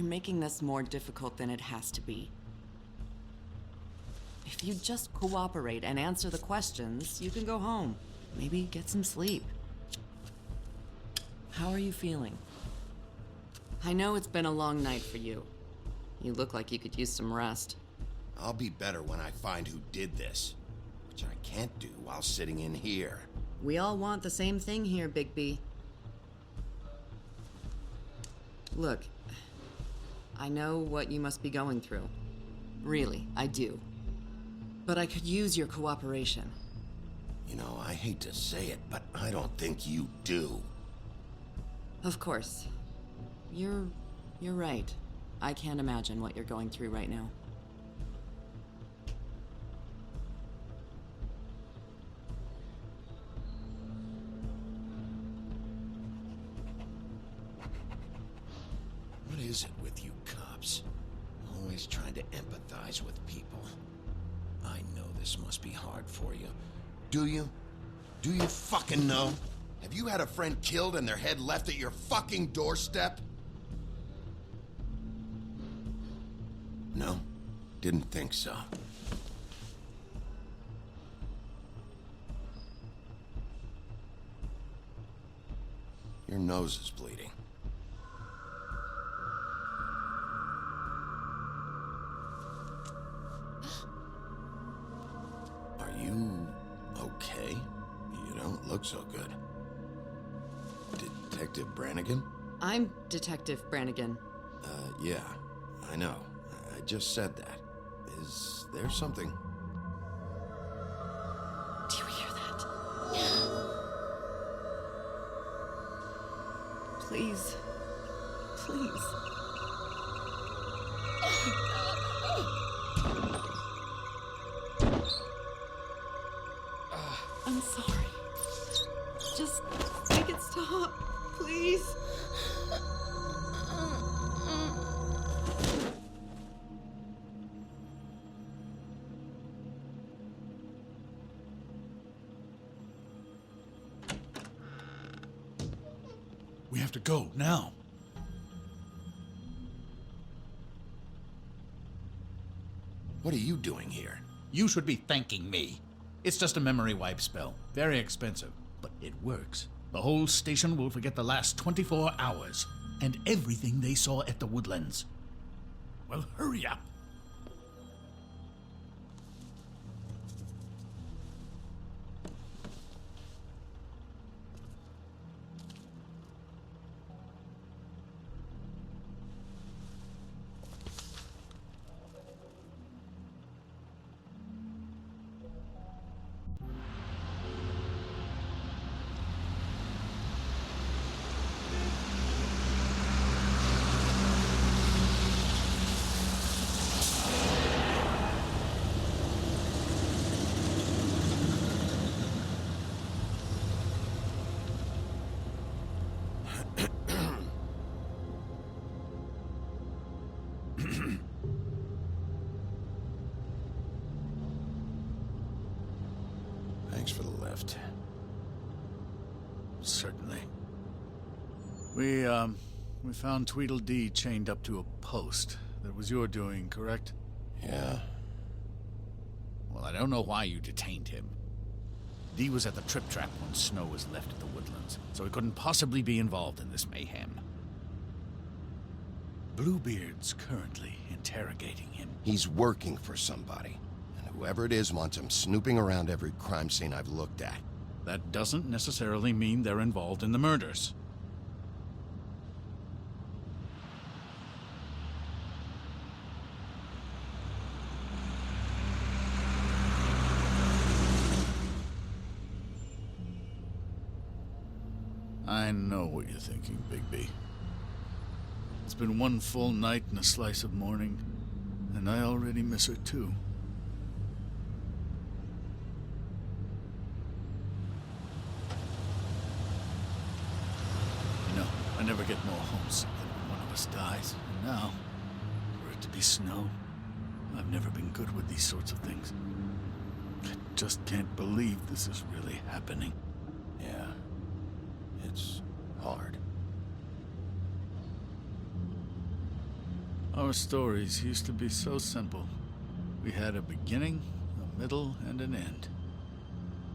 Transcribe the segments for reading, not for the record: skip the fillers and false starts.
You're making this more difficult than it has to be. If you just cooperate and answer the questions, you can go home. Maybe get some sleep. How are you feeling? I know it's been a long night for you. You look like you could use some rest. I'll be better when I find who did this, which I can't do while sitting in here. We all want the same thing here, Bigby. Look, I know what you must be going through. Really, I do. But I could use your cooperation. You know, I hate to say it, but I don't think you do. Of course. You're right. I can't imagine what you're going through right now. What is it with you cops? Always trying to empathize with people. I know this must be hard for you. Do you? Do you fucking know? Have you had a friend killed and their head left at your fucking doorstep? No? Didn't think so. Your nose is bleeding. Are you okay? You don't look so good. Detective Brannigan? I'm Detective Brannigan. Yeah, I know. I just said that. Is there something? Do you hear that? Please. Please. I'm sorry. Just make it stop, please. We have to go, now. What are you doing here? You should be thanking me. It's just a memory wipe spell. Very expensive, but it works. The whole station will forget the last 24 hours and everything they saw at the Woodlands. Well, hurry up. Thanks for the lift. Certainly. We found Tweedledee chained up to a post. That was your doing, correct? Yeah? Well, I don't know why you detained him. Dee was at the trip trap when Snow was left at the Woodlands, so he couldn't possibly be involved in this mayhem. Bluebeard's currently interrogating him. He's working for somebody. And whoever it is wants him snooping around every crime scene I've looked at. That doesn't necessarily mean they're involved in the murders. I know what you're thinking, Bigby. It's been one full night and a slice of morning, and I already miss her too. You know, I never get more homesick than when one of us dies, and now, for it to be Snow, I've never been good with these sorts of things. I just can't believe this is really happening. Yeah. It's hard. Our stories used to be so simple. We had a beginning, a middle, and an end.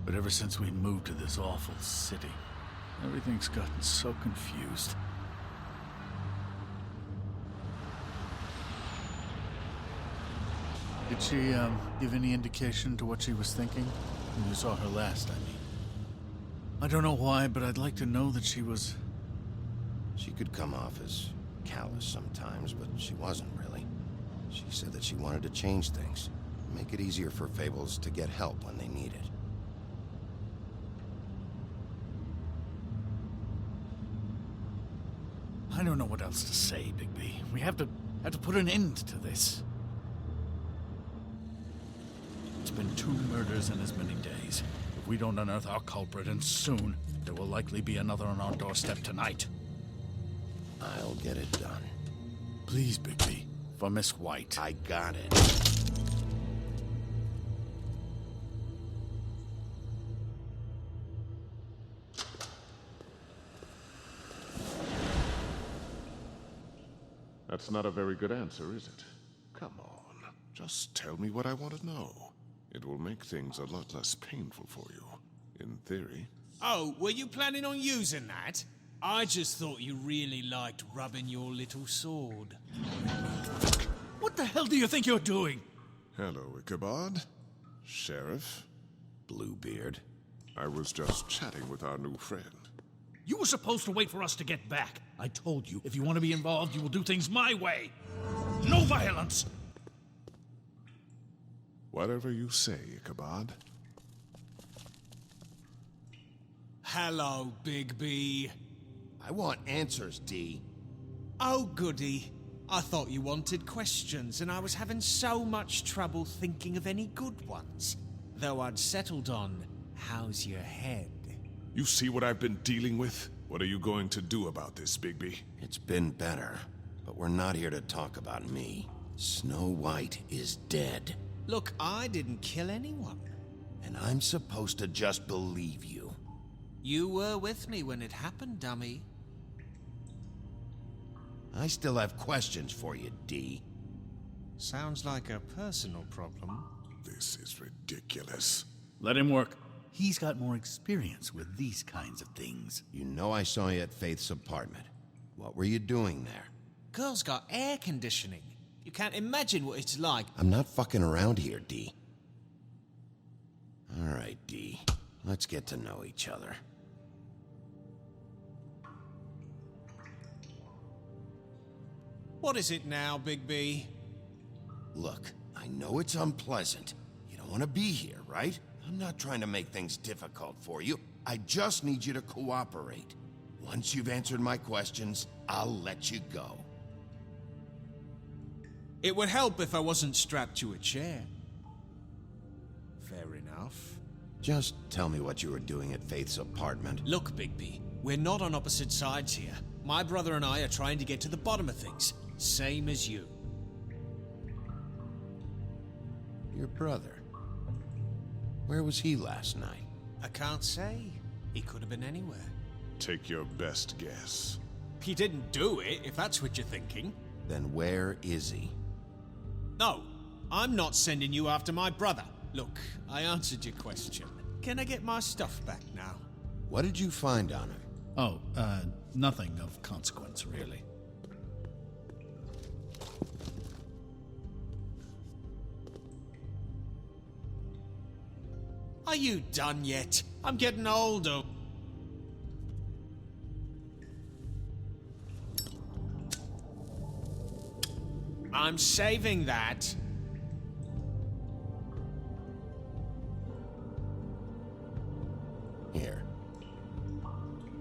But ever since we moved to this awful city, everything's gotten so confused. Did she, give any indication to what she was thinking? When you saw her last, I mean. I don't know why, but I'd like to know that she was... She could come off as callous sometimes, but she wasn't really. She said that she wanted to change things, make it easier for Fables to get help when they need it. I don't know what else to say, Bigby. We have to put an end to this. It's been 2 murders in as many days. If we don't unearth our culprit, and soon, there will likely be another on our doorstep tonight. I'll get it done. Please, Bigby. For Miss White. I got it. That's not a very good answer, is it? Come on. Just tell me what I want to know. It will make things a lot less painful for you. In theory. Oh, were you planning on using that? I just thought you really liked rubbing your little sword. What the hell do you think you're doing? Hello, Ichabod. Sheriff. Bluebeard. I was just chatting with our new friend. You were supposed to wait for us to get back. I told you, if you want to be involved, you will do things my way. No violence! Whatever you say, Ichabod. Hello, Bigby. I want answers, D. Oh, goody. I thought you wanted questions, and I was having so much trouble thinking of any good ones. Though I'd settled on, how's your head? You see what I've been dealing with? What are you going to do about this, Bigby? It's been better, but we're not here to talk about me. Snow White is dead. Look, I didn't kill anyone. And I'm supposed to just believe you. You were with me when it happened, dummy. I still have questions for you, D. Sounds like a personal problem. This is ridiculous. Let him work. He's got more experience with these kinds of things. You know I saw you at Faith's apartment. What were you doing there? Girl's got air conditioning. You can't imagine what it's like. I'm not fucking around here, D. All right, D. Let's get to know each other. What is it now, Bigby? Look, I know it's unpleasant. You don't want to be here, right? I'm not trying to make things difficult for you. I just need you to cooperate. Once you've answered my questions, I'll let you go. It would help if I wasn't strapped to a chair. Fair enough. Just tell me what you were doing at Faith's apartment. Look, Bigby, we're not on opposite sides here. My brother and I are trying to get to the bottom of things. Same as you. Your brother. Where was he last night? I can't say. He could have been anywhere. Take your best guess. He didn't do it, if that's what you're thinking. Then where is he? No, I'm not sending you after my brother. Look, I answered your question. Can I get my stuff back now? What did you find on him? Oh, nothing of consequence, really. Are you done yet? I'm getting older. I'm saving that. Here.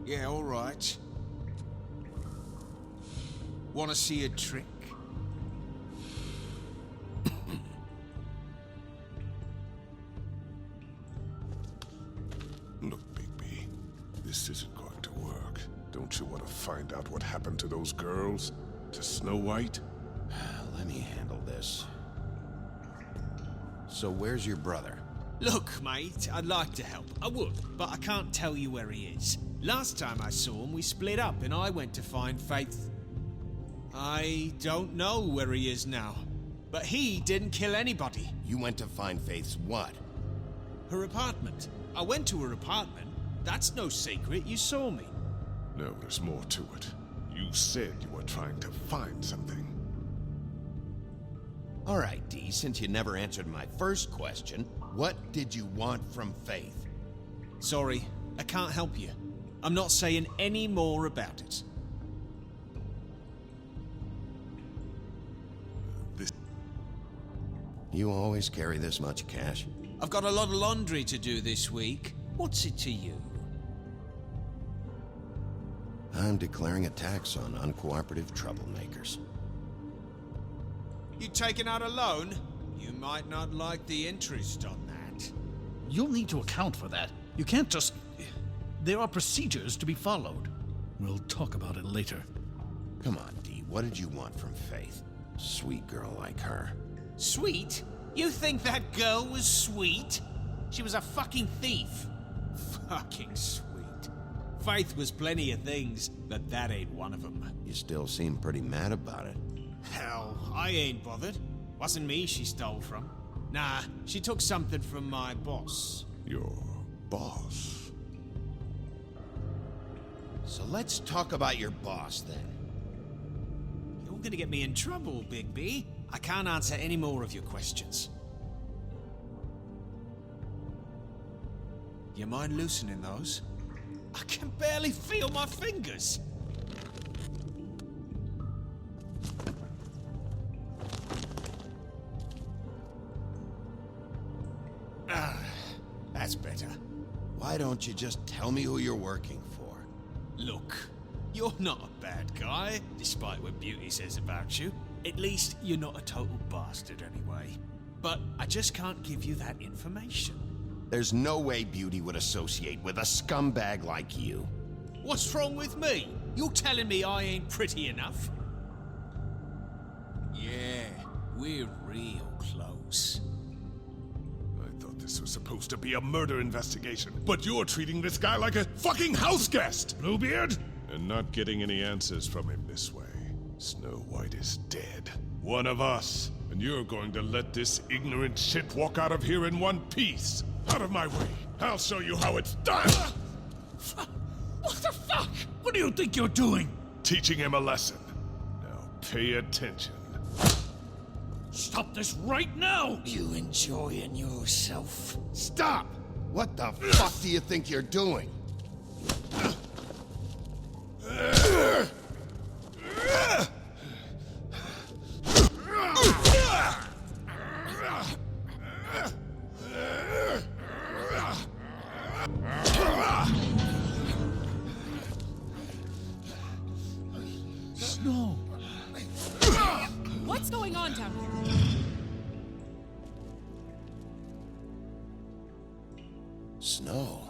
Yeah, all right. Want to see a trick? Look, Bigby, this isn't going to work. Don't you want to find out what happened to those girls? To Snow White? Let me handle this. So where's your brother? Look, mate, I'd like to help. I would, but I can't tell you where he is. Last time I saw him, we split up and I went to find Faith. I don't know where he is now. But he didn't kill anybody. You went to find Faith's what? Her apartment. I went to her apartment. That's no secret. You saw me. No, there's more to it. You said you were trying to find something. All right, Dee, since you never answered my first question, what did you want from Faith? Sorry, I can't help you. I'm not saying any more about it. You always carry this much cash? I've got a lot of laundry to do this week. What's it to you? I'm declaring a tax on uncooperative troublemakers. You taking out a loan? You might not like the interest on that. You'll need to account for that. You can't just... There are procedures to be followed. We'll talk about it later. Come on, Dee, what did you want from Faith? Sweet girl like her. Sweet? You think that girl was sweet? She was a fucking thief. Fucking sweet. Faith was plenty of things, but that ain't one of them. You still seem pretty mad about it. Hell, I ain't bothered. Wasn't me she stole from. Nah, she took something from my boss. Your boss? So let's talk about your boss, then. You're gonna get me in trouble, Bigby. I can't answer any more of your questions. You mind loosening those? I can barely feel my fingers. That's better. Why don't you just tell me who you're working for? Look, you're not a bad guy, despite what Beauty says about you. At least you're not a total bastard anyway. But I just can't give you that information. There's no way Beauty would associate with a scumbag like you. What's wrong with me? You're telling me I ain't pretty enough? Yeah, we're real close. I thought this was supposed to be a murder investigation, but you're treating this guy like a fucking house guest, Bluebeard! And not getting any answers from him this way. Snow White is dead. One of us. And you're going to let this ignorant shit walk out of here in one piece. Out of my way. I'll show you how it's done. What the fuck? What do you think you're doing? Teaching him a lesson. Now pay attention. Stop this right now! You enjoying yourself? Stop! What the fuck do you think you're doing? Snow! What's going on down here? Snow.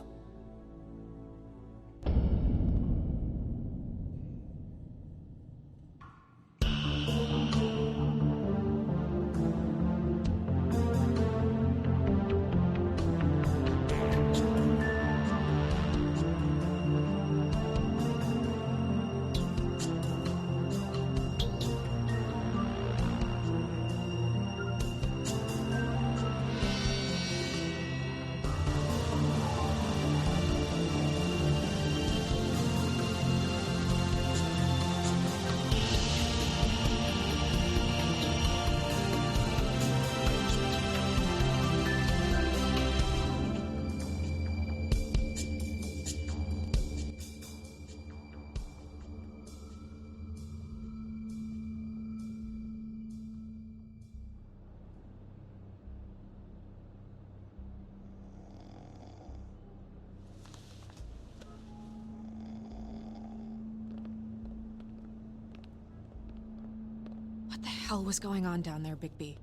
What the hell was going on down there, Bigby?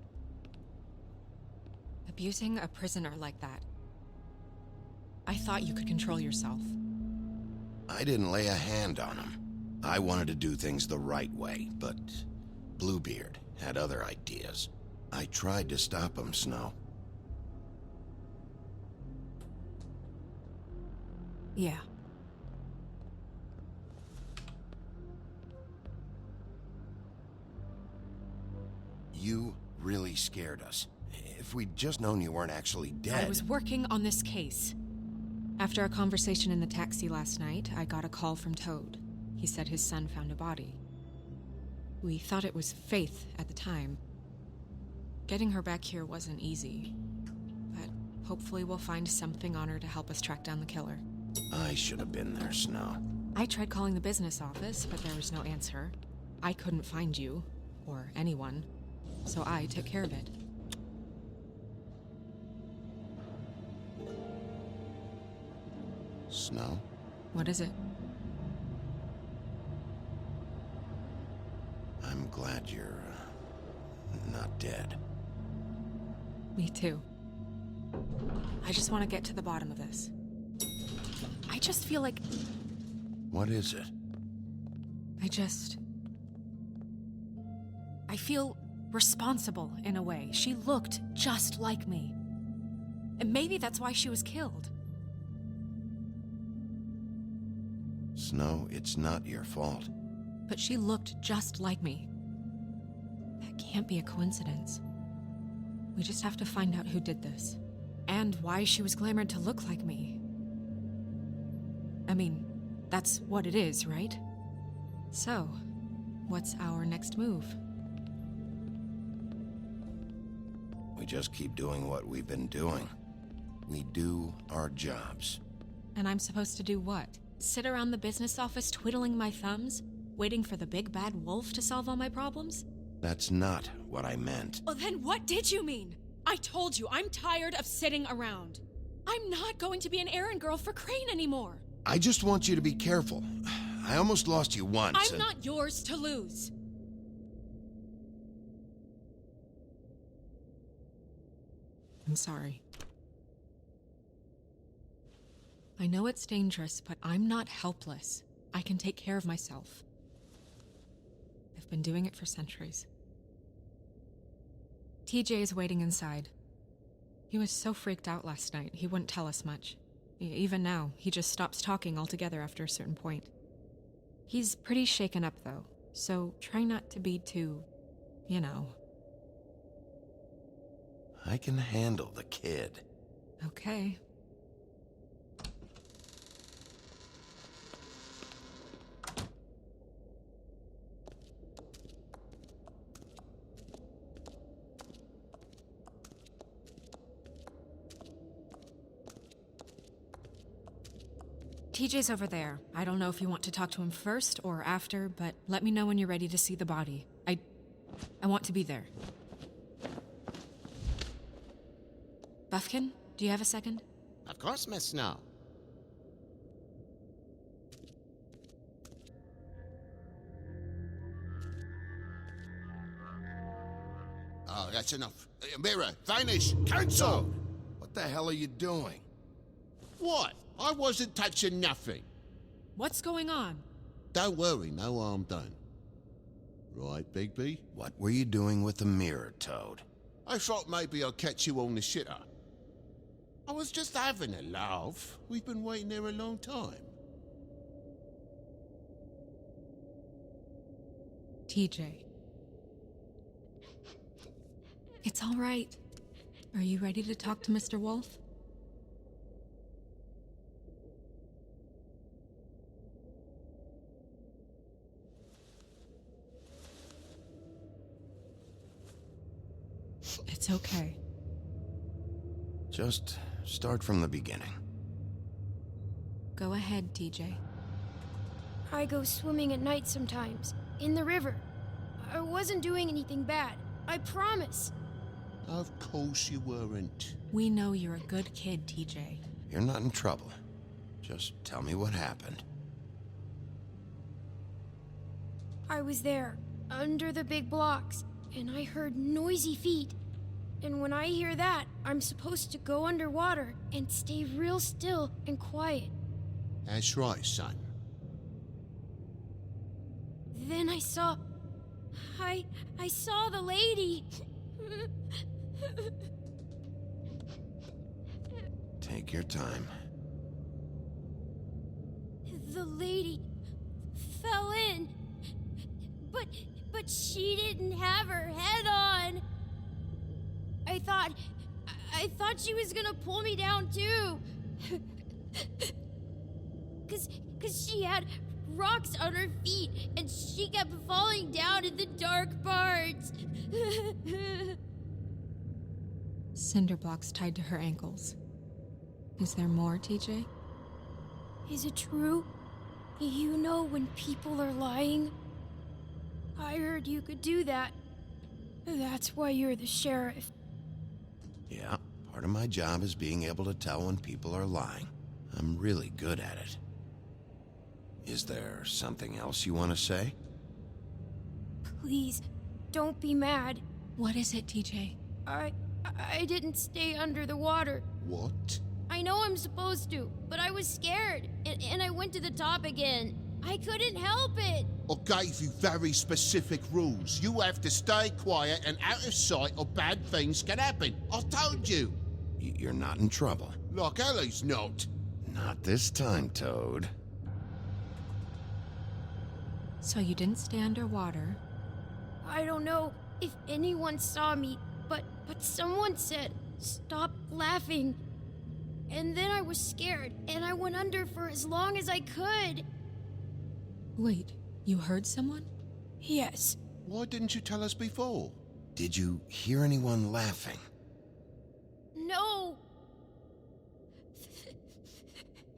Abusing a prisoner like that. I thought you could control yourself. I didn't lay a hand on him. I wanted to do things the right way, but Bluebeard had other ideas. I tried to stop him, Snow. Yeah. You really scared us. If we'd just known you weren't actually dead... I was working on this case. After a conversation in the taxi last night, I got a call from Toad. He said his son found a body. We thought it was Faith at the time. Getting her back here wasn't easy, but hopefully we'll find something on her to help us track down the killer. I should have been there, Snow. I tried calling the business office, but there was no answer. I couldn't find you, or anyone, so I took care of it. Snow? What is it? I'm glad you're... not dead. Me too. I just want to get to the bottom of this. I just feel like... What is it? I feel responsible in a way. She looked just like me. And maybe that's why she was killed. Snow, it's not your fault. But she looked just like me. That can't be a coincidence. We just have to find out who did this. And why she was glamored to look like me. I mean, that's what it is, right? So, what's our next move? We just keep doing what we've been doing. We do our jobs. And I'm supposed to do what? Sit around the business office twiddling my thumbs? Waiting for the big bad wolf to solve all my problems? That's not what I meant. Well, then what did you mean? I told you, I'm tired of sitting around. I'm not going to be an errand girl for Crane anymore. I just want you to be careful. I almost lost you once. I'm not yours to lose. I'm sorry. I know it's dangerous, but I'm not helpless. I can take care of myself. I've been doing it for centuries. TJ is waiting inside. He was so freaked out last night, he wouldn't tell us much. Even now, he just stops talking altogether after a certain point. He's pretty shaken up, though, so try not to be too, you know. I can handle the kid. Okay. TJ's over there. I don't know if you want to talk to him first or after, but let me know when you're ready to see the body. I want to be there. Buffkin, do you have a second? Of course, Miss Snow. Oh, that's enough. Mirror, vanish, cancel! What the hell are you doing? What? I wasn't touching nothing. What's going on? Don't worry, no harm done. Right, Bigby? What were you doing with the mirror, Toad? I thought maybe I'd catch you on the shitter. I was just having a laugh. We've been waiting there a long time. TJ. It's all right. Are you ready to talk to Mr. Wolf? It's okay. Just start from the beginning. Go ahead, TJ. I go swimming at night sometimes, in the river. I wasn't doing anything bad, I promise. Of course you weren't. We know you're a good kid, TJ. You're not in trouble. Just tell me what happened. I was there, under the big blocks, and I heard noisy feet. And when I hear that, I'm supposed to go underwater and stay real still and quiet. That's right, son. Then I saw the lady. Take your time. The lady fell in. But she didn't have her head on. I thought she was gonna pull me down too. Cause she had rocks on her feet and she kept falling down in the dark parts. Cinder blocks tied to her ankles. Is there more, TJ? Is it true? You know when people are lying? I heard you could do that. That's why you're the sheriff. Yeah, part of my job is being able to tell when people are lying. I'm really good at it. Is there something else you want to say? Please, don't be mad. What is it, TJ? I didn't stay under the water. What? I know I'm supposed to, but I was scared, and I went to the top again. I couldn't help it. I gave you very specific rules. You have to stay quiet and out of sight or bad things can happen. I told you. You're not in trouble. Like Ellie's not. Not this time, Toad. So you didn't stay underwater. I don't know if anyone saw me, but someone said, "Stop laughing." And then I was scared, and I went under for as long as I could. Wait, you heard someone? Yes. Why didn't you tell us before? Did you hear anyone laughing? No.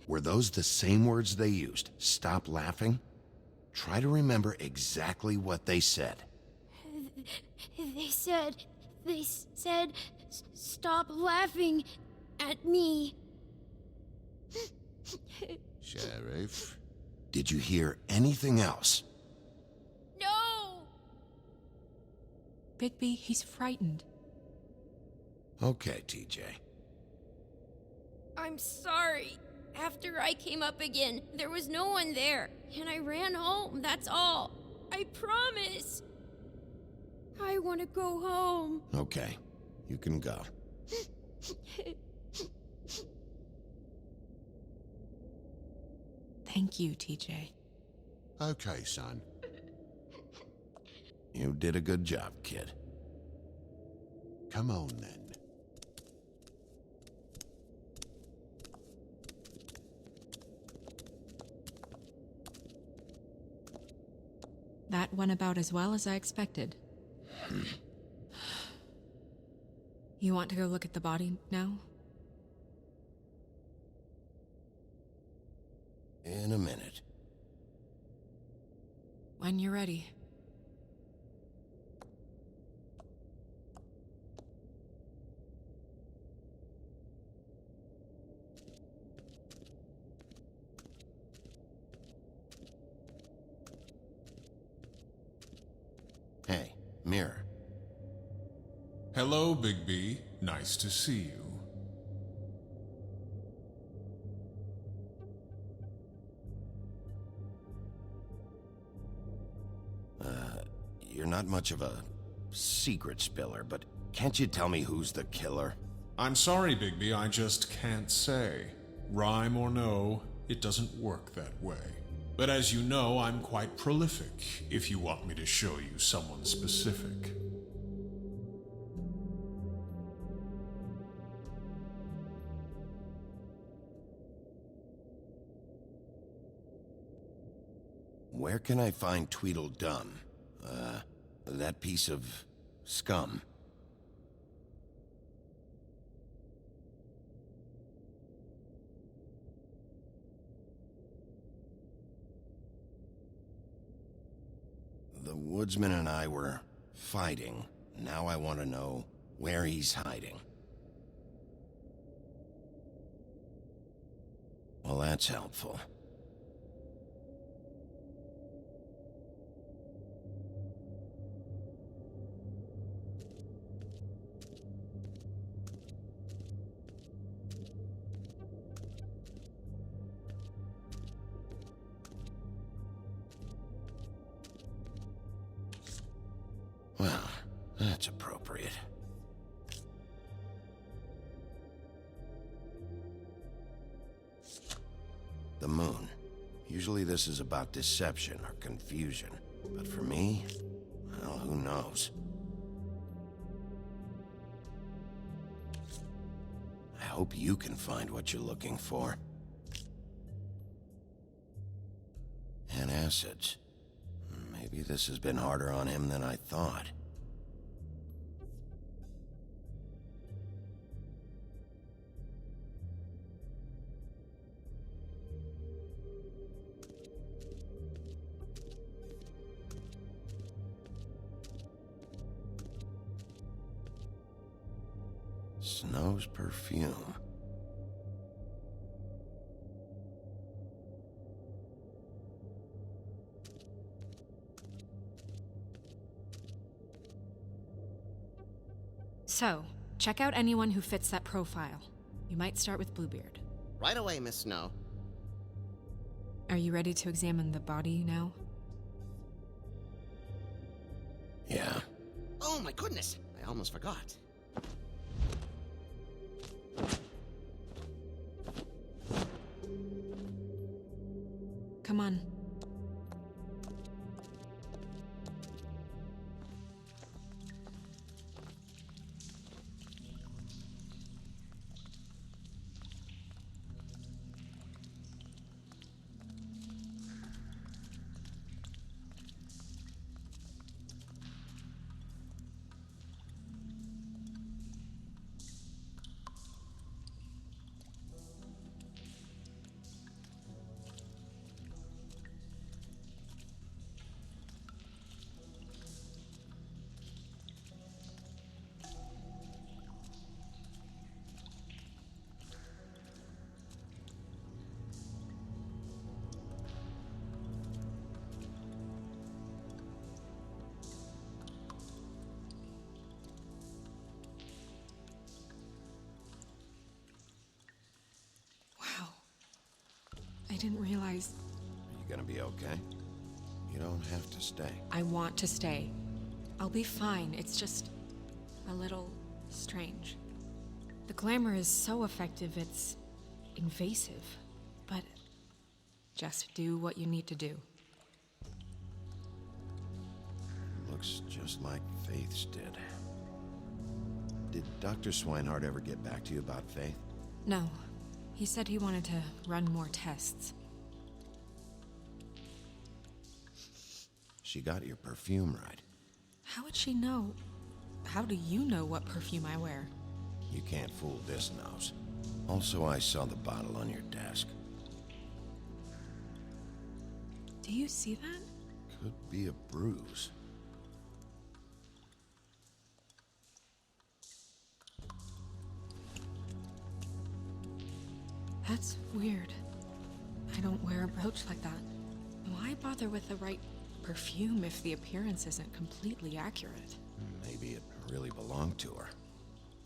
Were those the same words they used? Stop laughing? Try to remember exactly what they said. They said, "Stop laughing at me." Sheriff? Did you hear anything else? No! Bigby, he's frightened. Okay, TJ. I'm sorry. After I came up again, there was no one there, and I ran home, that's all. I promise. I want to go home. Okay, you can go. Thank you, TJ. Okay, son. You did a good job, kid. Come on, then. That went about as well as I expected. You want to go look at the body now? In a minute. When you're ready. Hey, Mirror. Hello, Bigby. Nice to see you. You're not much of a secret spiller, but can't you tell me who's the killer? I'm sorry, Bigby, I just can't say. Rhyme or no, it doesn't work that way. But as you know, I'm quite prolific, if you want me to show you someone specific. Where can I find Tweedledum? That piece of scum. The woodsman and I were fighting. Now I want to know where he's hiding. Well, that's helpful. Well, that's appropriate. The moon. Usually this is about deception or confusion. But for me, well, who knows? hope you can find what you're looking for. Antacids. Maybe this has been harder on him than I thought. Snow's perfume. So, check out anyone who fits that profile. You might start with Bluebeard. Right away, Miss Snow. Are you ready to examine the body now? Yeah. Oh my goodness, I almost forgot. Come on. I didn't realize. Are you gonna be okay? You don't have to stay. I want to stay. I'll be fine. It's just a little strange. The glamour is so effective, it's invasive. But just do what you need to do. Looks just like Faith's did. Did Dr. Swinehart ever get back to you about Faith? No. He said he wanted to run more tests. She got your perfume right. How would she know? How do you know what perfume I wear? You can't fool this nose. Also, I saw the bottle on your desk. Do you see that? Could be a bruise. That's weird. I don't wear a brooch like that. Why bother with the right perfume if the appearance isn't completely accurate? Maybe it really belonged to her.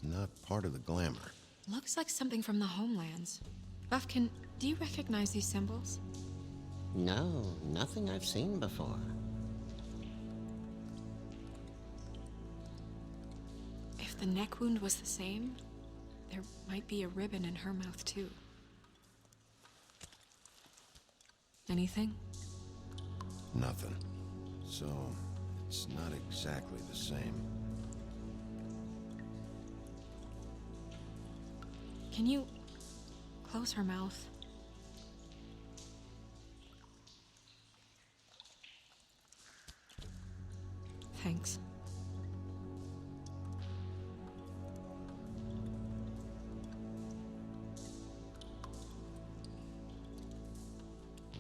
Not part of the glamour. Looks like something from the homelands. Buffkin, do you recognize these symbols? No, nothing I've seen before. If the neck wound was the same, there might be a ribbon in her mouth too. Anything? Nothing. So, it's not exactly the same. Can you close her mouth? Thanks.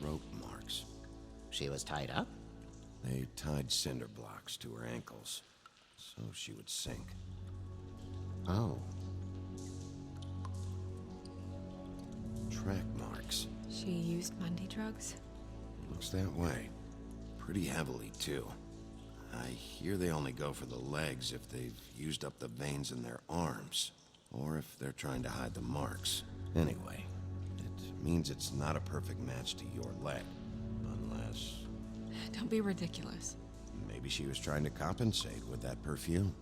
Rope marks. She was tied up? They tied cinder blocks to her ankles, so she would sink. Oh. Track marks. She used Mundy drugs? Looks that way. Pretty heavily, too. I hear they only go for the legs if they've used up the veins in their arms, or if they're trying to hide the marks. Anyway, it means it's not a perfect match to your leg, unless... Don't be ridiculous. Maybe she was trying to compensate with that perfume.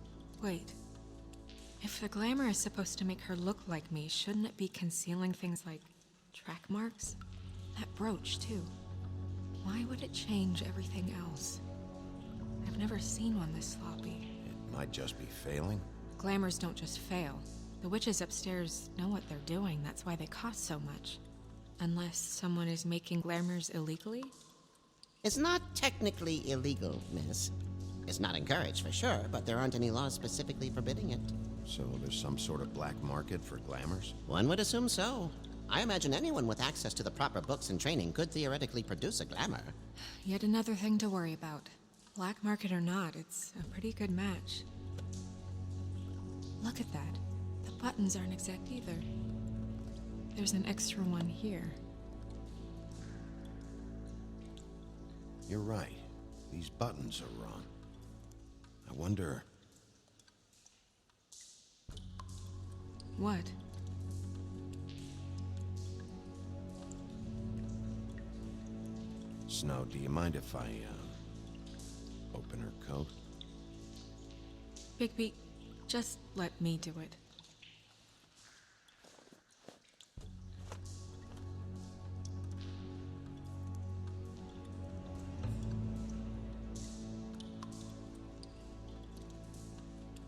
Wait. If the glamour is supposed to make her look like me, shouldn't it be concealing things like track marks? That brooch, too. Why would it change everything else? I've never seen one this sloppy. It might just be failing. Glamours don't just fail. The witches upstairs know what they're doing. That's why they cost so much. Unless someone is making glamours illegally? It's not technically illegal, miss. It's not encouraged for sure, but there aren't any laws specifically forbidding it. So there's some sort of black market for glamours? One would assume so. I imagine anyone with access to the proper books and training could theoretically produce a glamour. Yet another thing to worry about. Black market or not, it's a pretty good match. Look at that. The buttons aren't exact either. There's an extra one here. You're right. These buttons are wrong. I wonder... What? Snow, do you mind if I, open her coat? Bigby, just let me do it.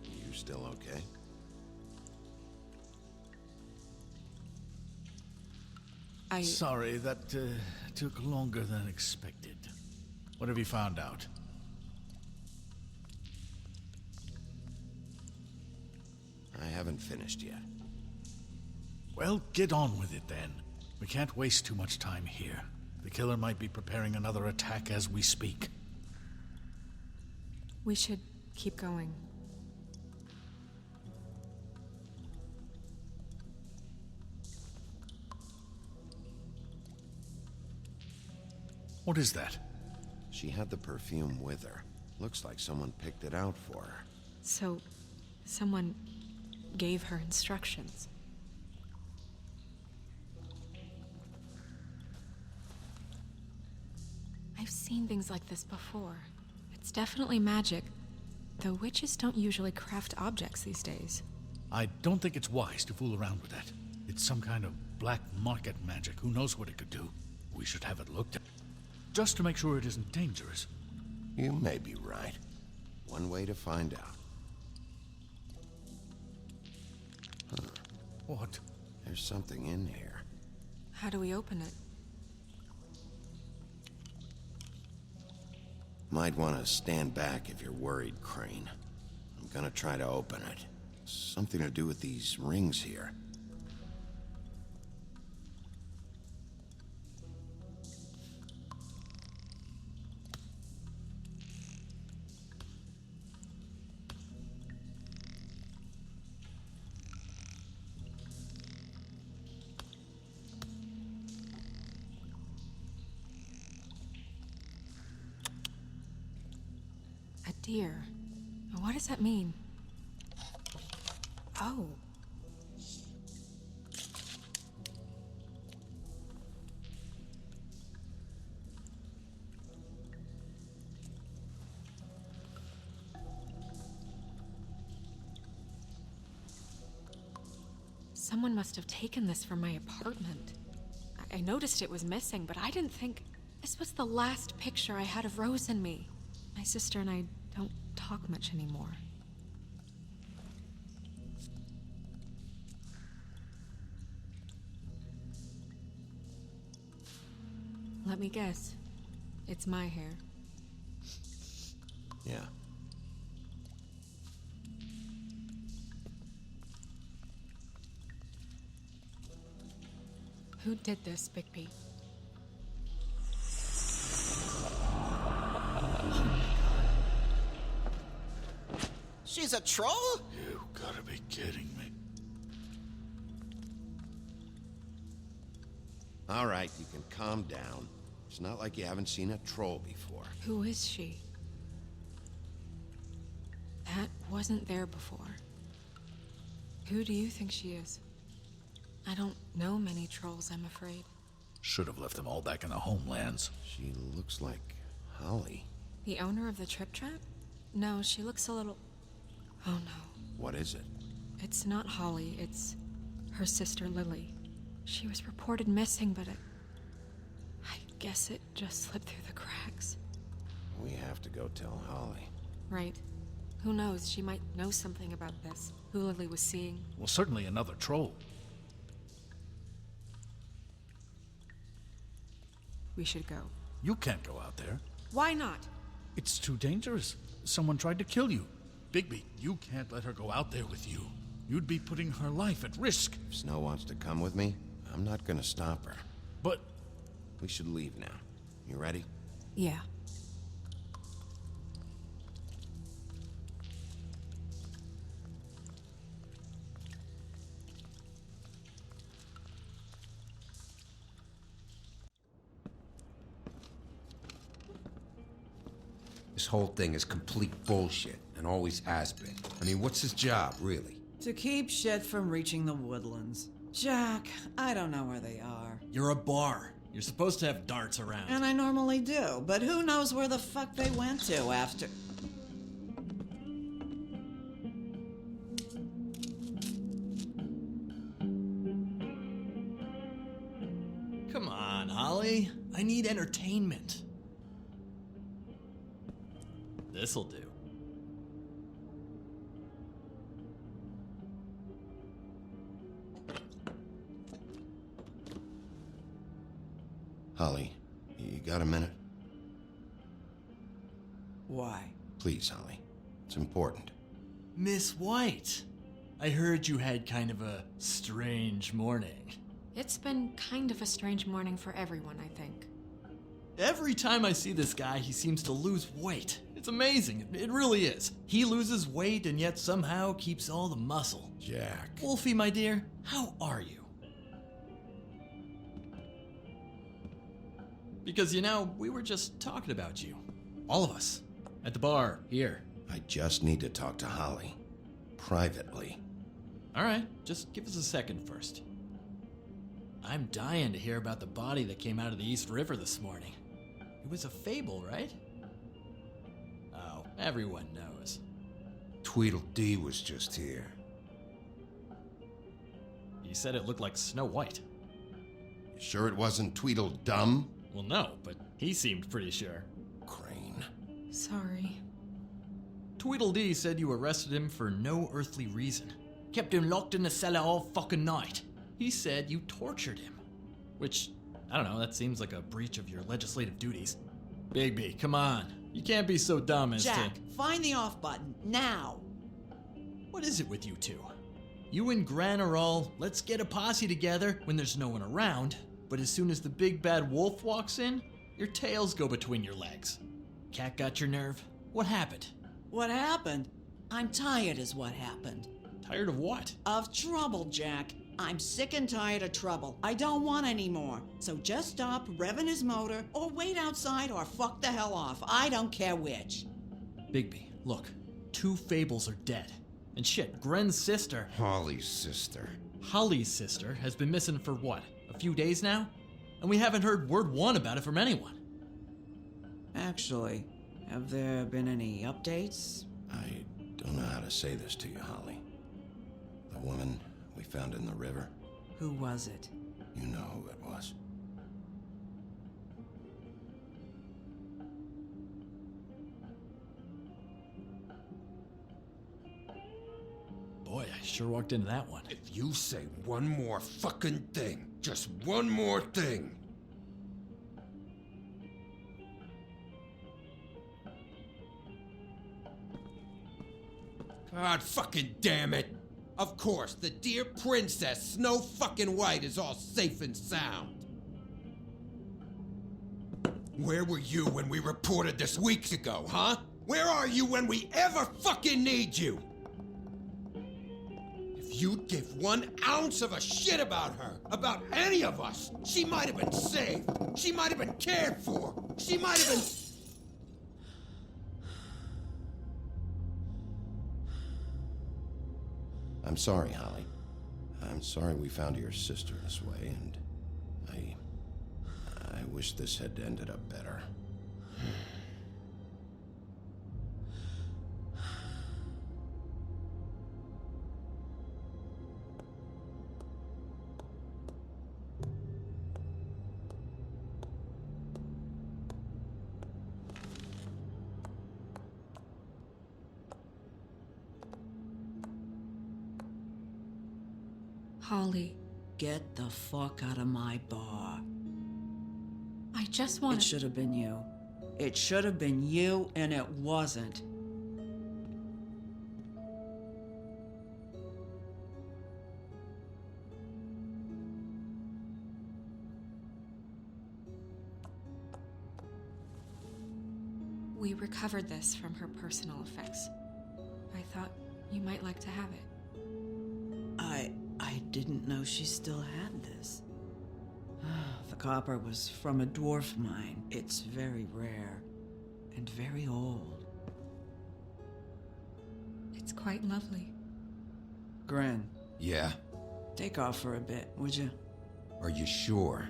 You still okay? Sorry, that took longer than expected. What have you found out? I haven't finished yet. Well, get on with it then. We can't waste too much time here. The killer might be preparing another attack as we speak. We should keep going. What is that? She had the perfume with her. Looks like someone picked it out for her. So, someone gave her instructions. I've seen things like this before. It's definitely magic, though witches don't usually craft objects these days. I don't think it's wise to fool around with that. It's some kind of black market magic. Who knows what it could do? We should have it looked at. Just to make sure it isn't dangerous. You may be right. One way to find out. Huh. What? There's something in here. How do we open it? Might want to stand back if you're worried, Crane. I'm gonna try to open it. Something to do with these rings here. A deer. What does that mean? Oh. Someone must have taken this from my apartment. I noticed it was missing, but I didn't think this was the last picture I had of Rose and me. My sister and I don't talk much anymore. Let me guess. It's my hair. Yeah. Who did this, Bigby? She's a troll? You gotta be kidding me. All right, you can calm down. It's not like you haven't seen a troll before. Who is she? That wasn't there before. Who do you think she is? I don't know many trolls, I'm afraid. Should have left them all back in the homelands. She looks like Holly. The owner of the Trip Trap? No, she looks a little... Oh no. What is it? It's not Holly, it's her sister Lily. She was reported missing, but I guess it just slipped through the cracks. We have to go tell Holly. Right. Who knows? She might know something about this. Who Lily was seeing. Well, certainly another troll. We should go. You can't go out there. Why not? It's too dangerous. Someone tried to kill you. Bigby, you can't let her go out there with you. You'd be putting her life at risk. If Snow wants to come with me, I'm not gonna stop her. But We should leave now. You ready? Yeah. This whole thing is complete bullshit, and always has been. I mean, what's his job, really? To keep shit from reaching the woodlands. Jack, I don't know where they are. You're a bar. You're supposed to have darts around. And I normally do, but who knows where the fuck they went to after... Come on, Holly. I need entertainment. This'll do. Holly, you got a minute? Why? Please, Holly. It's important. Miss White, I heard you had kind of a strange morning. It's been kind of a strange morning for everyone, I think. Every time I see this guy, he seems to lose weight. It's amazing. It really is. He loses weight and yet somehow keeps all the muscle. Jack. Wolfie, my dear, how are you? Because, you know, we were just talking about you. All of us. At the bar, here. I just need to talk to Holly. Privately. All right, just give us a second first. I'm dying to hear about the body that came out of the East River this morning. It was a fable, right? Oh, everyone knows. Tweedledee was just here. He said it looked like Snow White. You sure it wasn't Tweedledum? Well, no, but he seemed pretty sure. Crane. Sorry. Tweedledee said you arrested him for no earthly reason. Kept him locked in the cellar all fucking night. He said you tortured him. Which, I don't know, that seems like a breach of your legislative duties. Bigby, come on. You can't be so dumb as Jack, to... find the off button, now! What is it with you two? You and Gran are all, let's get a posse together when there's no one around, but as soon as the big bad wolf walks in, your tails go between your legs. Cat got your nerve? What happened? What happened? I'm tired is what happened. Tired of what? Of trouble, Jack. I'm sick and tired of trouble. I don't want any more. So just stop revving his motor, or wait outside, or fuck the hell off. I don't care which. Bigby, look. 2 fables are dead. And shit, Gren's sister, Holly's sister. Holly's sister, has been missing for what? A few days now? And we haven't heard word one about it from anyone. Actually, have there been any updates? I don't know how to say this to you, Holly. The woman we found in the river, Who was it? you know who it was. Boy, I sure walked into that one. If you say one more fucking thing, just one more thing. God fucking damn it! Of course, the dear princess Snow fucking White is all safe and sound. Where were you when we reported this weeks ago, huh? Where are you when we ever fucking need you? If you'd give 1 ounce of a shit about her, about any of us, she might have been saved. She might have been cared for. She might have been... I'm sorry, Holly. I'm sorry we found your sister this way, and I wish this had ended up better. Holly, Get the fuck out of my bar. I just want It to... should have been you. It should have been you, and it wasn't. We recovered this from her personal effects. I thought you might like to have it. I didn't know she still had this. The copper was from a dwarf mine. It's very rare and very old. It's quite lovely. Gren, Yeah? take off for a bit, would you? Are you sure?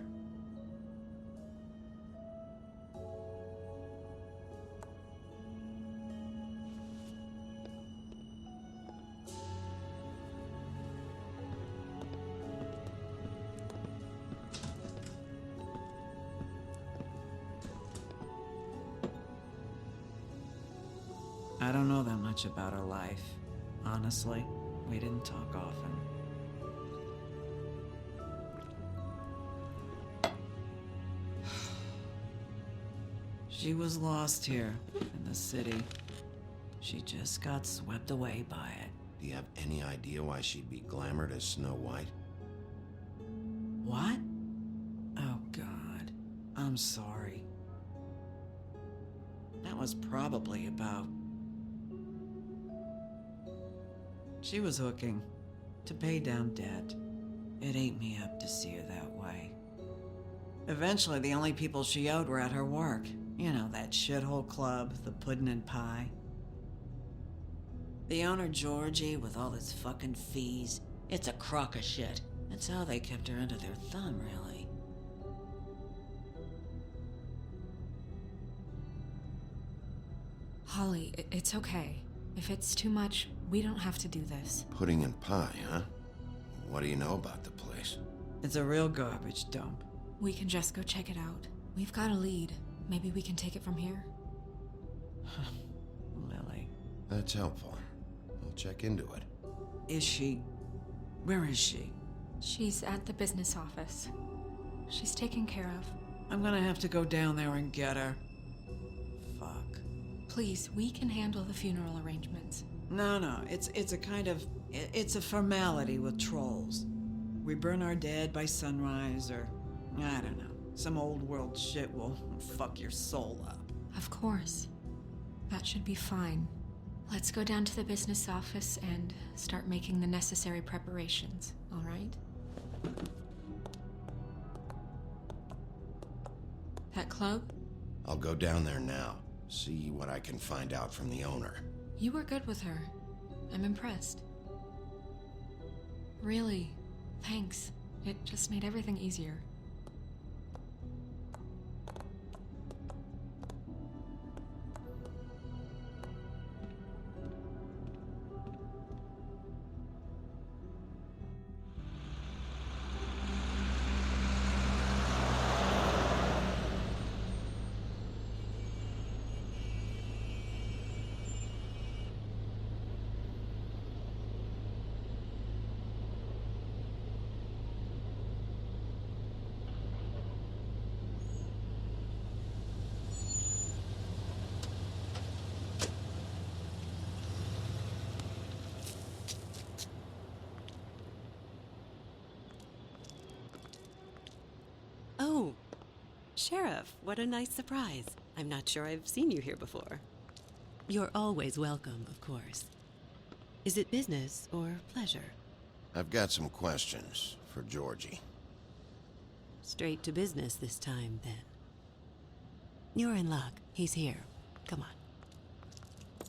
I don't know that much about her life. Honestly, we didn't talk often. She was lost here in the city. She just got swept away by it. Do you have any idea why she'd be glamored as Snow White? What? Oh, God. I'm sorry. That was probably about... She was hooking to pay down debt. It ate me up to see her that way. Eventually, the only people she owed were at her work. You know, that shithole club, the Puddin' and Pie. The owner, Georgie, with all his fucking fees, it's a crock of shit. That's how they kept her under their thumb, really. Holly, it's okay. If it's too much, we don't have to do this. Pudding and pie, huh? What do you know about the place? It's a real garbage dump. We can just go check it out. We've got a lead. Maybe we can take it from here. Lily. That's helpful. I'll check into it. Is she... Where is she? She's at the business office. She's taken care of. I'm gonna have to go down there and get her. Fuck. Please, we can handle the funeral arrangements. No, it's a kind of... It's a formality with trolls. We burn our dead by sunrise, or... I don't know. Some old world shit will fuck your soul up. Of course. That should be fine. Let's go down to the business office and start making the necessary preparations, all right? That club? I'll go down there now. See what I can find out from the owner. You were good with her. I'm impressed. Really, thanks. It just made everything easier. Oh, Sheriff, what a nice surprise. I'm not sure I've seen you here before. You're always welcome, of course. Is it business or pleasure? I've got some questions for Georgie. Straight to business this time, then. You're in luck. He's here. Come on.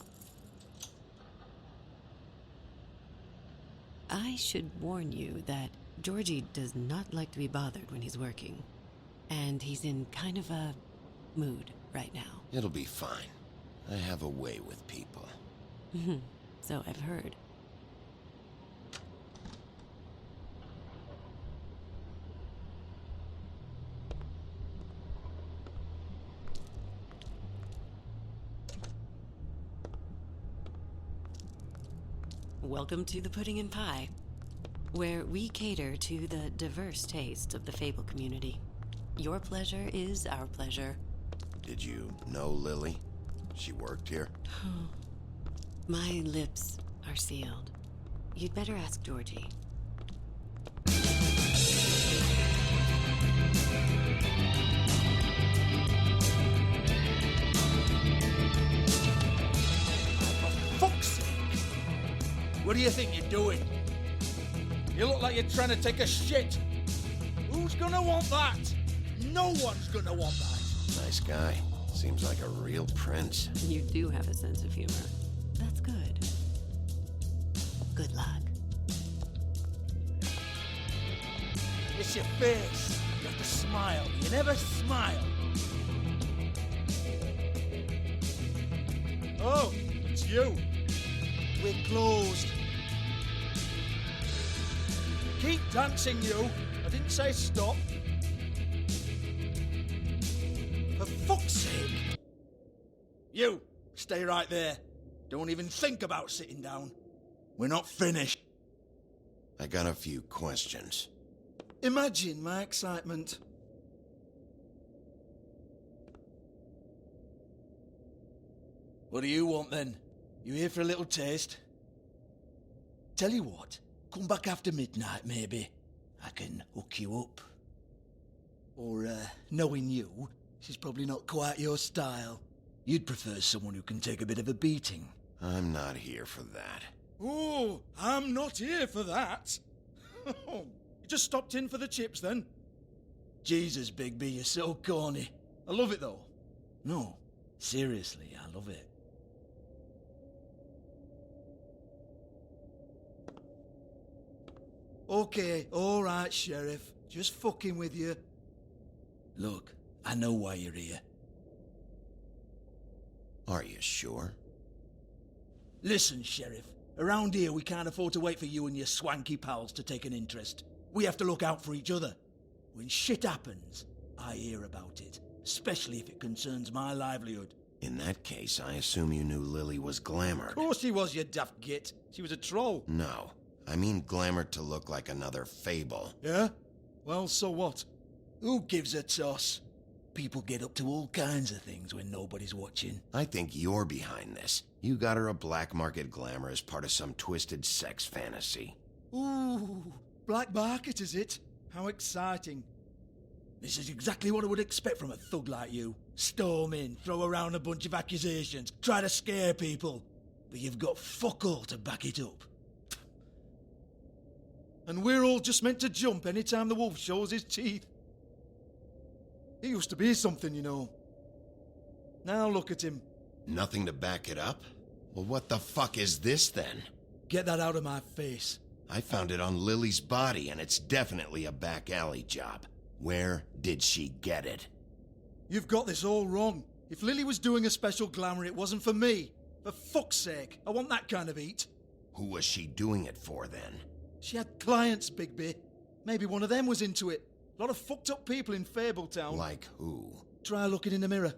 I should warn you that Georgie does not like to be bothered when he's working. And he's in kind of a mood right now. It'll be fine. I have a way with people. So I've heard. Welcome to the Pudding and Pie. where we cater to the diverse tastes of the Fable community. Your pleasure is our pleasure. Did you know Lily? She worked here? My lips are sealed. You'd better ask Georgie. Fuck's sake! What do you think you're doing? You look like you're trying to take a shit. Who's gonna want that? No one's gonna want that. Nice guy. Seems like a real prince. You do have a sense of humor. That's good. Good luck. It's your face. You have to smile. You never smile. Oh, it's you. We're closed. Keep dancing, you. I didn't say stop. For fuck's sake. You, stay right there. Don't even think about sitting down. We're not finished. I got a few questions. Imagine my excitement. What do you want then? You here for a little taste? Tell you what, come back after midnight maybe. I can hook you up. Or, knowing you, she's probably not quite your style. You'd prefer someone who can take a bit of a beating. I'm not here for that. Oh, I'm not here for that. You just stopped in for the chips then? Jesus, Bigby, you're so corny. I love it though. No, seriously, I love it. Okay, alright, Sheriff. Just fucking with you. Look, I know why you're here. Are you sure? Listen, Sheriff. Around here, we can't afford to wait for you and your swanky pals to take an interest. We have to look out for each other. When shit happens, I hear about it, especially if it concerns my livelihood. In that case, I assume you knew Lily was glamored. Of course she was, you daft git. She was a troll. No, I mean glamored to look like another Fable. Yeah? Well, so what? Who gives a toss? People get up to all kinds of things when nobody's watching. I think you're behind this. You got her a black market glamour as part of some twisted sex fantasy. Ooh, black market is it? How exciting. This is exactly what I would expect from a thug like you. Storm in, throw around a bunch of accusations, try to scare people. But you've got fuck all to back it up. And we're all just meant to jump any time the wolf shows his teeth. He used to be something, you know. Now look at him. Nothing to back it up? Well, what the fuck is this then? Get that out of my face. I found it on Lily's body, and it's definitely a back alley job. Where did she get it? You've got this all wrong. If Lily was doing a special glamour, it wasn't for me. For fuck's sake, I want that kind of eat. Who was she doing it for then? She had clients, Bigby. Maybe one of them was into it. A lot of fucked up people in Fabletown. Like who? Try looking in the mirror.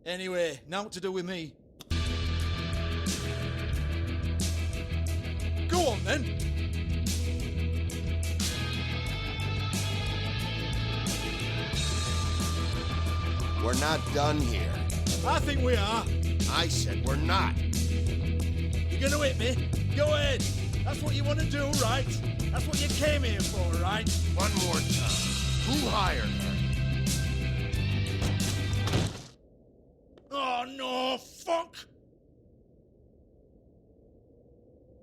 Anyway, now what to do with me? Go on then! We're not done here. I think we are. I said we're not. You're gonna hit me? Go ahead. That's what you want to do, right? That's what you came here for, right? One more time. Who hired her? Oh, no, fuck!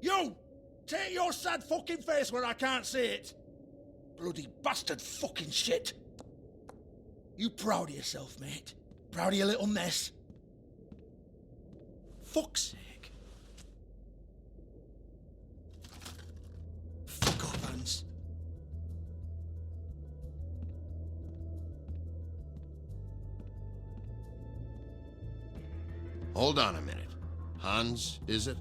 You! Take your sad fucking face where I can't see it! Bloody bastard fucking shit! You proud of yourself, mate? Proud of your little mess? Fuck's sake. Fuck off, Hans. Hold on a minute. Hans, is it?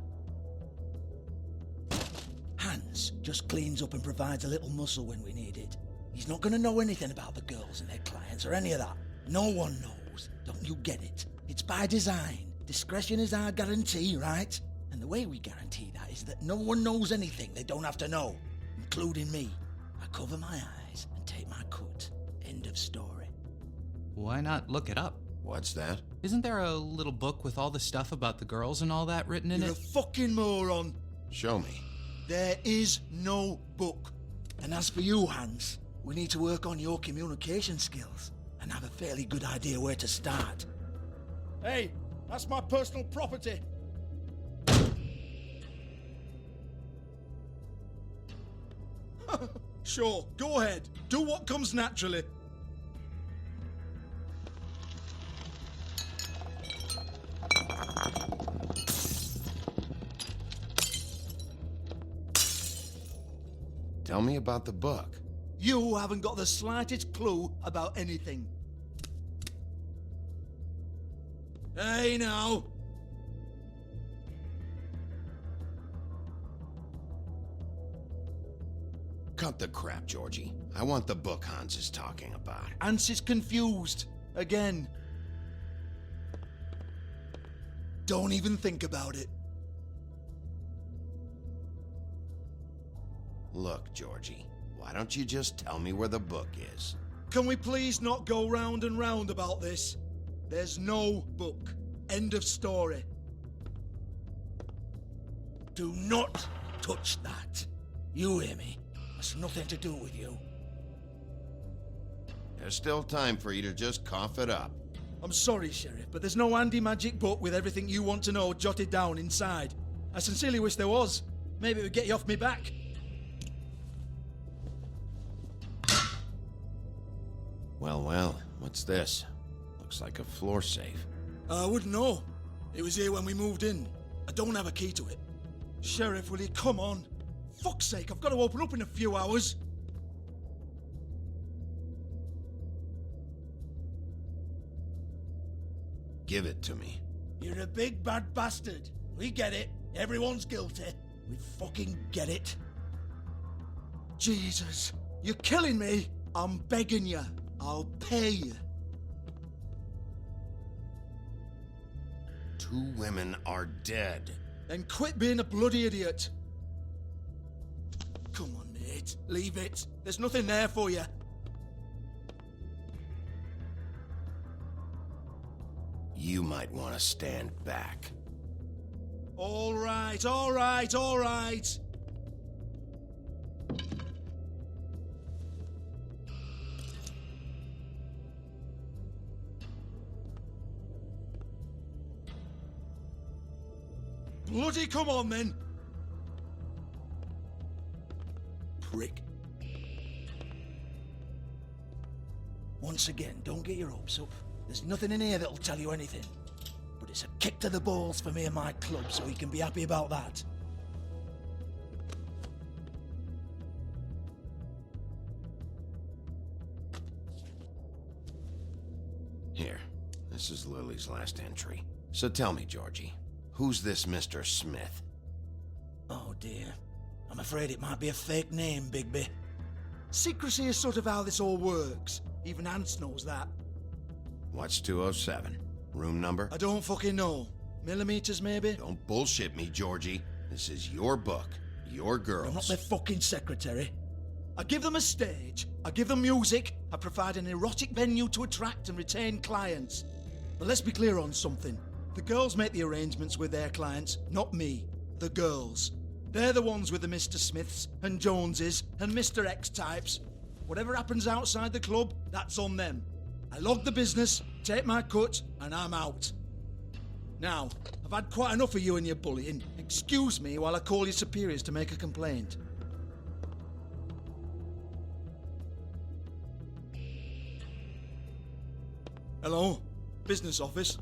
Hans just cleans up and provides a little muscle when we need it. He's not going to know anything about the girls and their clients or any of that. No one knows. Don't you get it? It's by design. Discretion is our guarantee, right? And the way we guarantee that is that no one knows anything they don't have to know, including me. I cover my eyes and take my cut. End of story. Why not look it up? What's that? Isn't there a little book with all the stuff about the girls and all that written in You're it? a fucking moron. Show me. There is no book. And as for you, Hans, we need to work on your communication skills and have a fairly good idea where to start. Hey, that's my personal property. Sure, go ahead. Do what comes naturally. Tell me about the book. You haven't got the slightest clue about anything. Hey, now. Cut the crap, Georgie. I want the book Hans is talking about. Hans is confused. Again. Don't even think about it. Look, Georgie, why don't you just tell me where the book is? Can we please not go round and round about this? There's no book. End of story. Do not touch that. You hear me? It's nothing to do with you. There's still time for you to just cough it up. I'm sorry, Sheriff, but there's no handy magic book with everything you want to know jotted down inside. I sincerely wish there was. Maybe it would get you off me back. Well, what's this? Looks like a floor safe. I wouldn't know. It was here when we moved in. I don't have a key to it. Sheriff, will you come on? Fuck's sake, I've got to open up in a few hours. Give it to me. You're a big bad bastard. We get it. Everyone's guilty. We fucking get it. Jesus, you're killing me. I'm begging you. I'll pay you. 2 women are dead. Then quit being a bloody idiot. Come on, mate. Leave it. There's nothing there for you. You might want to stand back. All right, all right, all right. Bloody come on, then. Prick. Once again, don't get your hopes up. There's nothing in here that'll tell you anything. But it's a kick to the balls for me and my club, so you can be happy about that. Here, this is Lily's last entry. So tell me, Georgie, who's this Mr. Smith? Oh dear. I'm afraid it might be a fake name, Bigby. Secrecy is sort of how this all works. Even Hans knows that. What's 207? Room number? I don't fucking know. Millimeters, maybe? Don't bullshit me, Georgie. This is your book. Your girls. I'm not their fucking secretary. I give them a stage. I give them music. I provide an erotic venue to attract and retain clients. But let's be clear on something. The girls make the arrangements with their clients, not me. The girls. They're the ones with the Mr. Smiths and Joneses and Mr. X types. Whatever happens outside the club, that's on them. I log the business, take my cut, and I'm out. Now, I've had quite enough of you and your bullying. Excuse me while I call your superiors to make a complaint. Hello? Business office?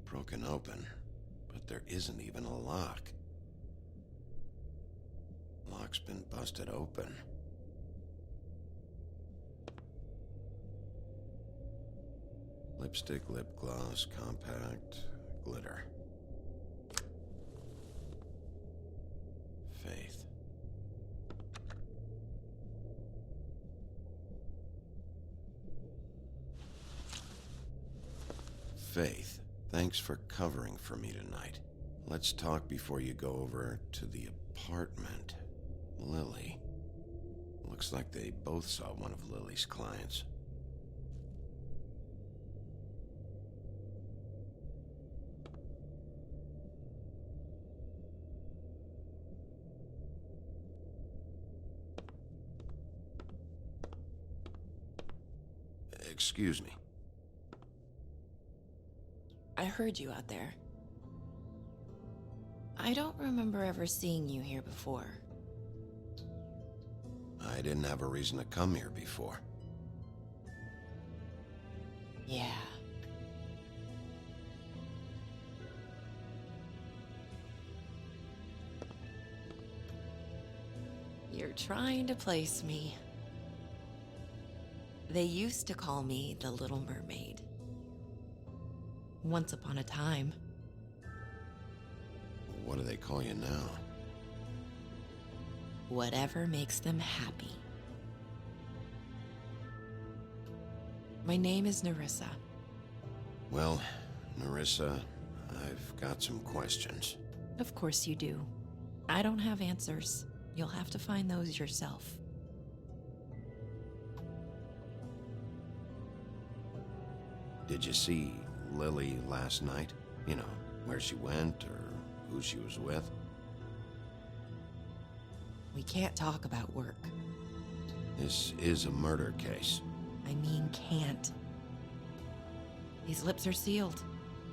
Broken open, but there isn't even a lock. Lock's been busted open. Lipstick, lip gloss, compact, glitter. Faith. Faith, thanks for covering for me tonight. Let's talk before you go over to the apartment. Lily. Looks like they both saw one of Lily's clients. Excuse me. I heard you out there. I don't remember ever seeing you here before. I didn't have a reason to come here before. Yeah. You're trying to place me. They used to call me the Little Mermaid. Once upon a time. What do they call you now? Whatever makes them happy. My name is Nerissa. Well, Nerissa, I've got some questions. Of course you do. I don't have answers. You'll have to find those yourself. Did you see Lily last night? You know, where she went or who she was with? We can't talk about work. This is a murder case. I mean can't. These lips are sealed.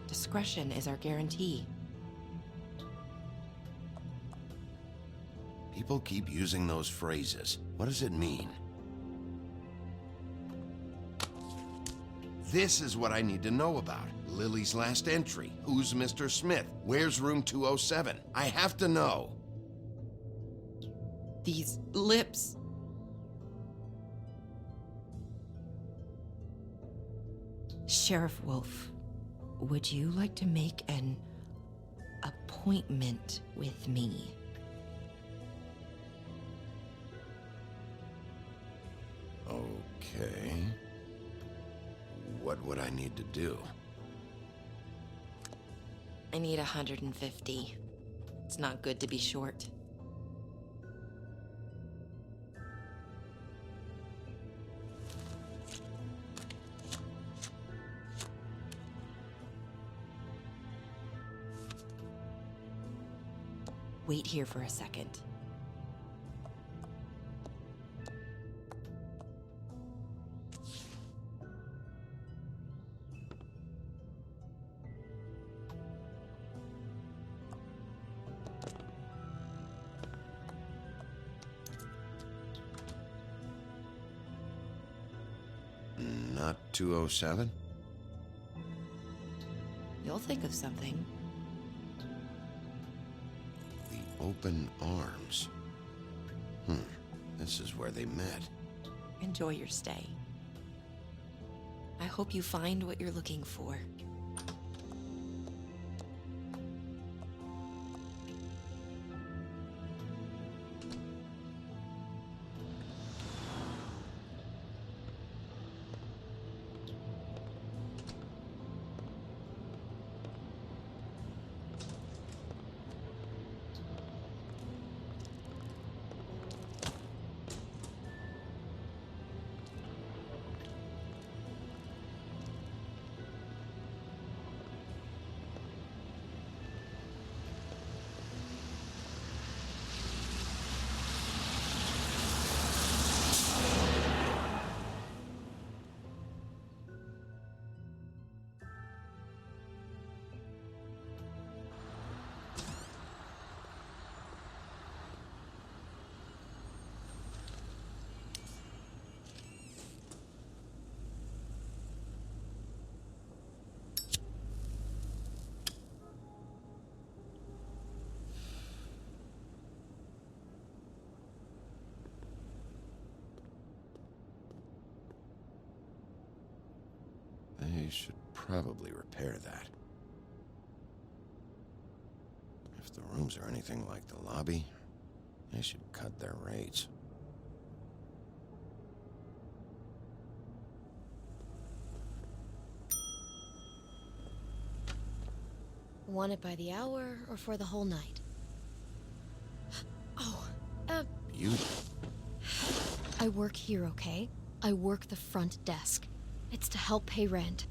Discretion is our guarantee. People keep using those phrases. What does it mean? This is what I need to know about. Lily's last entry. Who's Mr. Smith? Where's room 207? I have to know. These lips. Sheriff Wolf, would you like to make an appointment with me? Okay. What would I need to do? I need 150. It's not good to be short. Wait here for a second. Not 207? You'll think of something. The open arms. This is where they met. Enjoy your stay. I hope you find what you're looking for. They should probably repair that. If the rooms are anything like the lobby, they should cut their rates. Want it by the hour or for the whole night? Oh, Beauty. I work here, okay? I work the front desk. It's to help pay rent.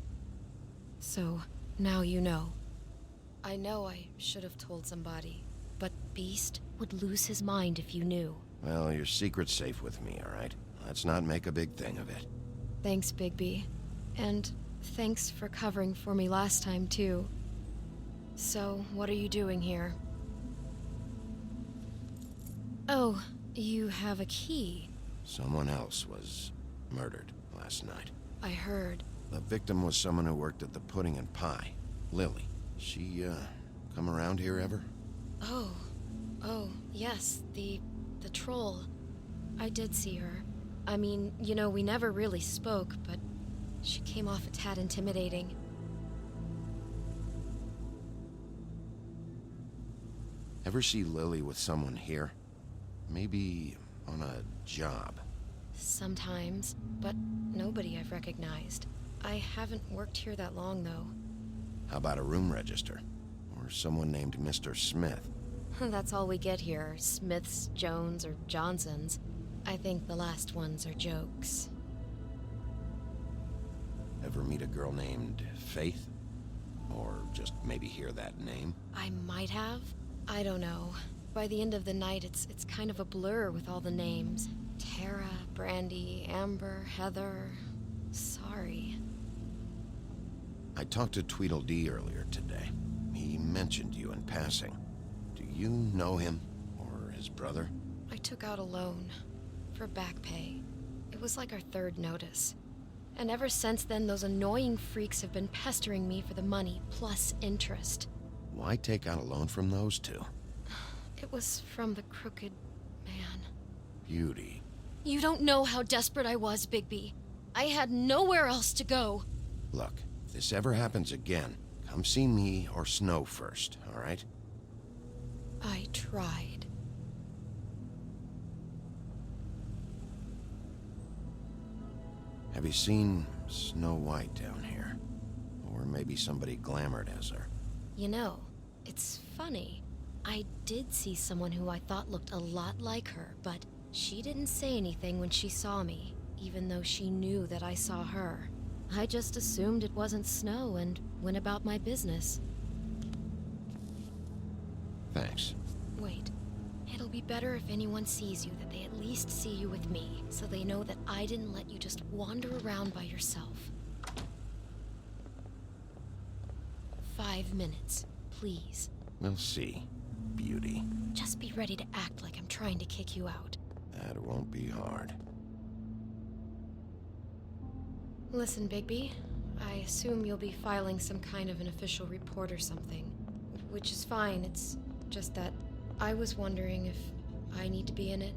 So, now you know. I know I should have told somebody, but Beast would lose his mind if you knew. Well, your secret's safe with me, all right? Let's not make a big thing of it. Thanks, Bigby. And thanks for covering for me last time, too. So, what are you doing here? Oh, you have a key. Someone else was murdered last night. I heard. The victim was someone who worked at the Pudding and Pie, Lily. She, come around here ever? Oh, yes, the troll. I did see her. I mean, you know, we never really spoke, but she came off a tad intimidating. Ever see Lily with someone here? Maybe on a job? Sometimes, but nobody I've recognized. I haven't worked here that long, though. How about a room register? Or someone named Mr. Smith? That's all we get here, Smiths, Jones, or Johnsons. I think the last ones are jokes. Ever meet a girl named Faith? Or just maybe hear that name? I might have. I don't know. By the end of the night, it's kind of a blur with all the names. Tara, Brandy, Amber, Heather... Sorry. I talked to Tweedledee earlier today. He mentioned you in passing. Do you know him? Or his brother? I took out a loan. For back pay. It was like our third notice. And ever since then, those annoying freaks have been pestering me for the money, plus interest. Why take out a loan from those two? It was from the crooked man. Beauty. You don't know how desperate I was, Bigby. I had nowhere else to go. Look, if this ever happens again, come see me or Snow first, all right? I tried. Have you seen Snow White down here? Or maybe somebody glamored as her? You know, it's funny. I did see someone who I thought looked a lot like her, but she didn't say anything when she saw me, even though she knew that I saw her. I just assumed it wasn't Snow and went about my business. Thanks. Wait. It'll be better if anyone sees you that they at least see you with me, so they know that I didn't let you just wander around by yourself. 5 minutes, please. We'll see, Beauty. Just be ready to act like I'm trying to kick you out. That won't be hard. Listen, Bigby, I assume you'll be filing some kind of an official report or something. Which is fine, it's just that I was wondering if I need to be in it.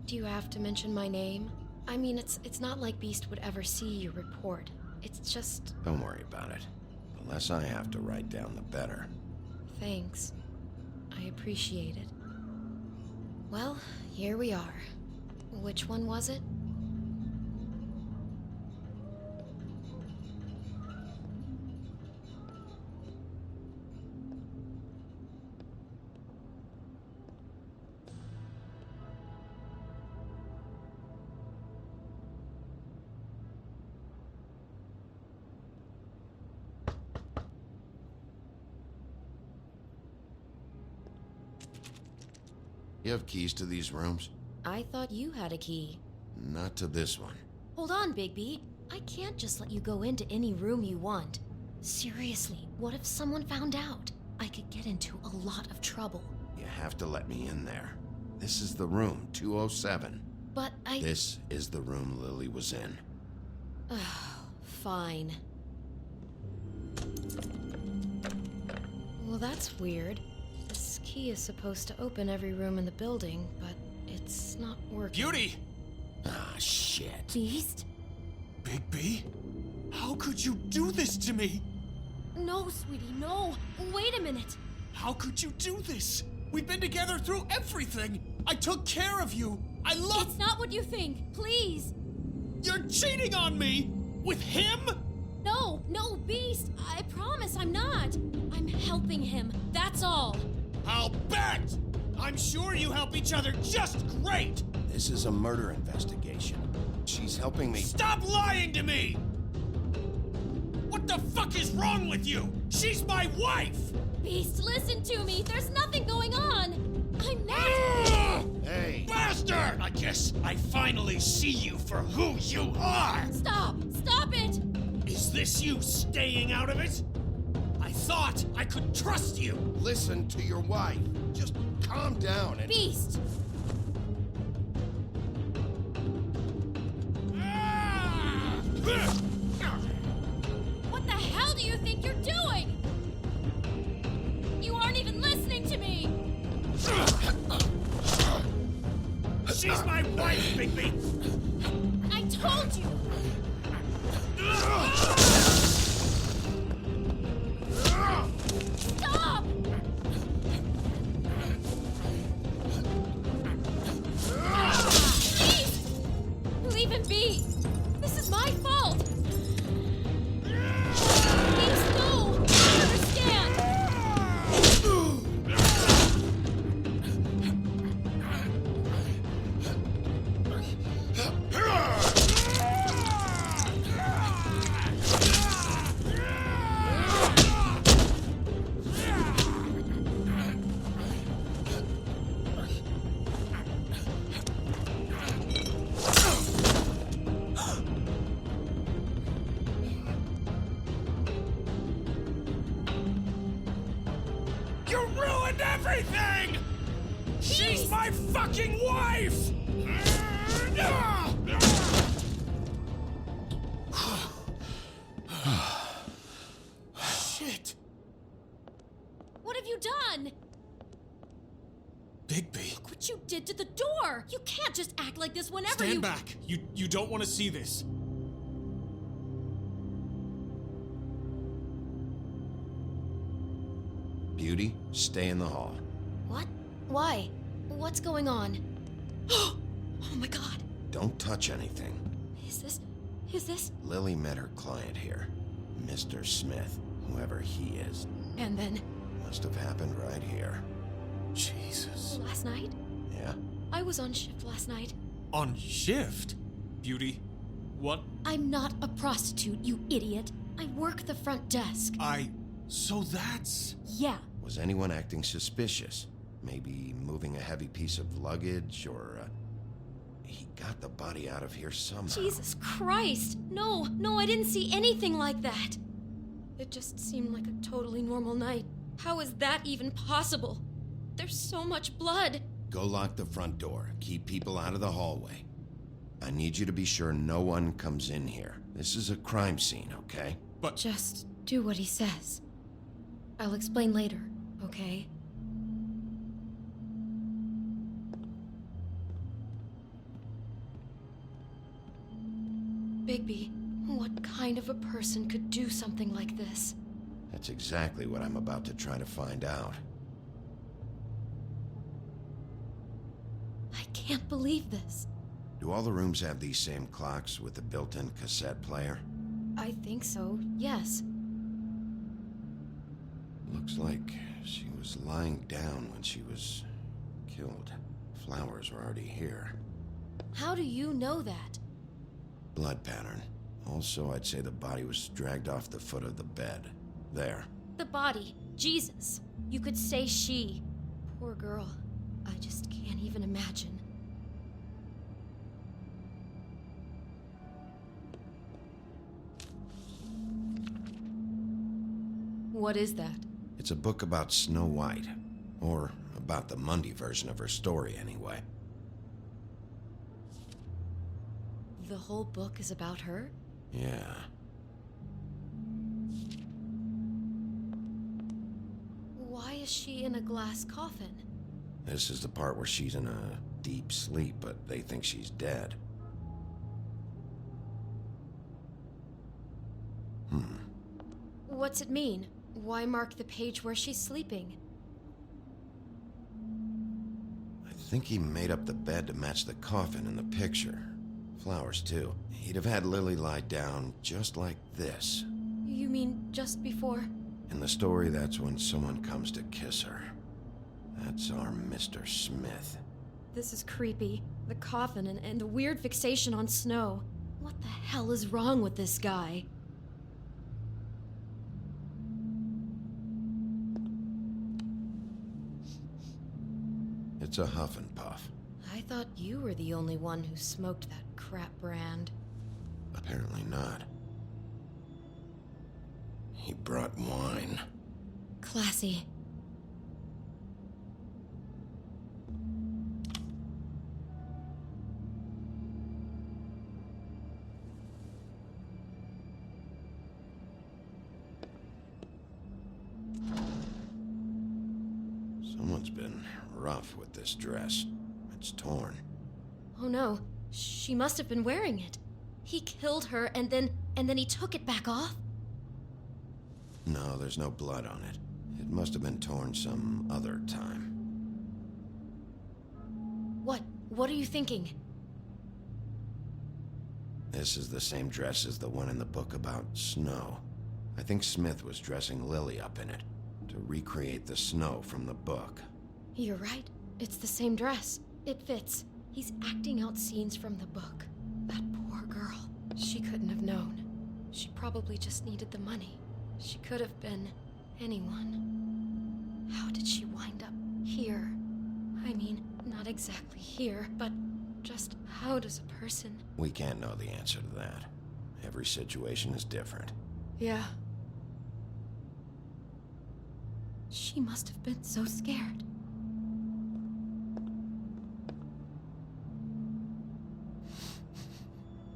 Do you have to mention my name? I mean, it's not like Beast would ever see your report. It's just... Don't worry about it. The less I have to write down, the better. Thanks. I appreciate it. Well, here we are. Which one was it? You have keys to these rooms? I thought you had a key. Not to this one. Hold on, Bigby. I can't just let you go into any room you want. Seriously, what if someone found out? I could get into a lot of trouble. You have to let me in there. This is the room, 207. But This is the room Lily was in. Fine. Well, that's weird. This key is supposed to open every room in the building, but it's not working. Beauty! Ah, shit. Beast? Bigby? How could you do this to me? No, sweetie, no. Wait a minute. How could you do this? We've been together through everything. I took care of you. I love... It's not what you think. Please. You're cheating on me! With him? No, Beast. I promise I'm not. I'm helping him. That's all. I'll bet! I'm sure you help each other just great! This is a murder investigation. She's helping me. Stop lying to me! What the fuck is wrong with you? She's my wife! Beast, listen to me. There's nothing going on. I'm not... Hey! Bastard! I guess I finally see you for who you are! Stop! Stop it! Is this you staying out of it? I thought I could trust you! Listen to your wife. Just calm down and... Beast! What the hell do you think you're doing? You aren't even listening to me! She's my wife, Bigby! I told you! Stop! Please! Leave him be! This is my fault! Please, no! I understand! You ruined everything! She's my fucking wife! Shit! What have you done? Bigby. Look what you did to the door! You can't just act like this whenever Stand back. You don't want to see this. Beauty, stay in the hall. What? Why? What's going on? Oh my god! Don't touch anything. Is this? Lily met her client here. Mr. Smith, whoever he is. And then? Must have happened right here. Jesus. Last night? Yeah? I was on shift last night. On shift? Beauty, what? I'm not a prostitute, you idiot. I work the front desk. So that's... Yeah. Was anyone acting suspicious? Maybe moving a heavy piece of luggage, or... He got the body out of here somehow. Jesus Christ! No, I didn't see anything like that. It just seemed like a totally normal night. How is that even possible? There's so much blood. Go lock the front door. Keep people out of the hallway. I need you to be sure no one comes in here. This is a crime scene, okay? But... Just do what he says. I'll explain later, okay? Bigby, what kind of a person could do something like this? That's exactly what I'm about to try to find out. I can't believe this. Do all the rooms have these same clocks with the built-in cassette player? I think so, yes. Looks like she was lying down when she was killed. Flowers were already here. How do you know that? Blood pattern. Also, I'd say the body was dragged off the foot of the bed. There. The body. Jesus. You could say she. Poor girl. I just can't even imagine. What is that? It's a book about Snow White. Or about the Mundy version of her story, anyway. The whole book is about her? Yeah. Why is she in a glass coffin? This is the part where she's in a deep sleep, but they think she's dead. What's it mean? Why mark the page where she's sleeping? I think he made up the bed to match the coffin in the picture. Flowers, too. He'd have had Lily lie down just like this. You mean just before? In the story, that's when someone comes to kiss her. That's our Mr. Smith. This is creepy. The coffin and the weird fixation on Snow. What the hell is wrong with this guy? It's a huff and puff. I thought you were the only one who smoked that crap brand. Apparently not. He brought wine. Classy. Someone's been rough with this dress. It's torn. Oh no, she must have been wearing it. He killed her and then he took it back off? No, there's no blood on it. It must have been torn some other time. What are you thinking? This is the same dress as the one in the book about Snow. I think Smith was dressing Lily up in it to recreate the Snow from the book. You're right. It's the same dress. It fits. He's acting out scenes from the book. That poor girl. She couldn't have known. She probably just needed the money. She could have been anyone. How did she wind up here? I mean, not exactly here, but just how does a person... We can't know the answer to that. Every situation is different. Yeah. She must have been so scared.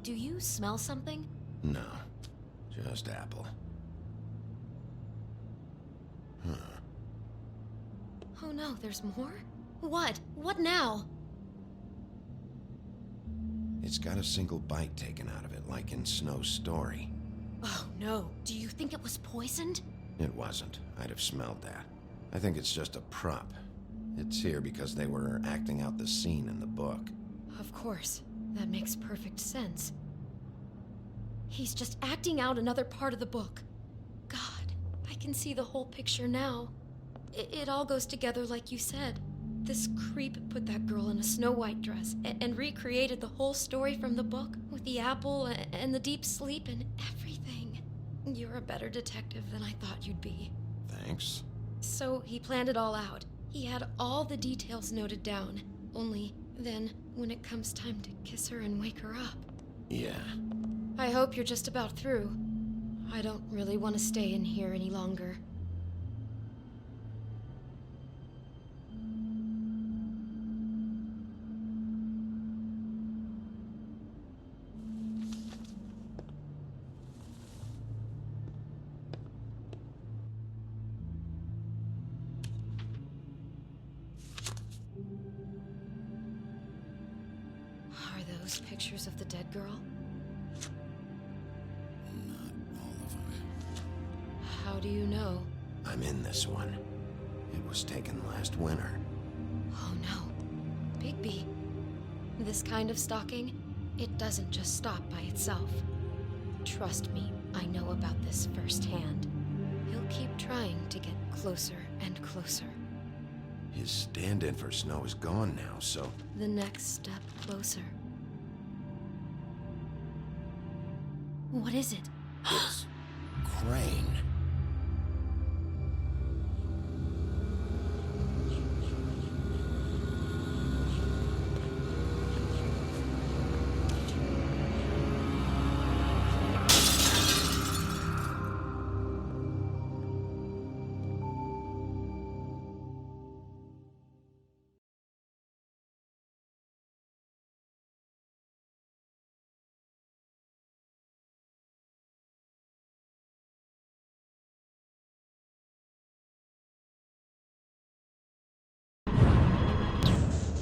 Do you smell something? No, just apple. Huh. Oh no, there's more? What? What now? It's got a single bite taken out of it, like in Snow's story. Oh no, do you think it was poisoned? It wasn't. I'd have smelled that. I think it's just a prop. It's here because they were acting out the scene in the book. Of course. That makes perfect sense. He's just acting out another part of the book. God, I can see the whole picture now. It all goes together like you said. This creep put that girl in a Snow White dress and recreated the whole story from the book with the apple and the deep sleep and everything. You're a better detective than I thought you'd be. Thanks. So he planned it all out. He had all the details noted down. Only then, when it comes time to kiss her and wake her up. Yeah. I hope you're just about through. I don't really want to stay in here any longer. Are those pictures of the dead girl? Not all of them. How do you know? I'm in this one. It was taken last winter. Oh no. Bigby. This kind of stalking, it doesn't just stop by itself. Trust me, I know about this firsthand. He'll keep trying to get closer and closer. His stand-in for Snow is gone now, so... The next step closer. What is it? It's Crane.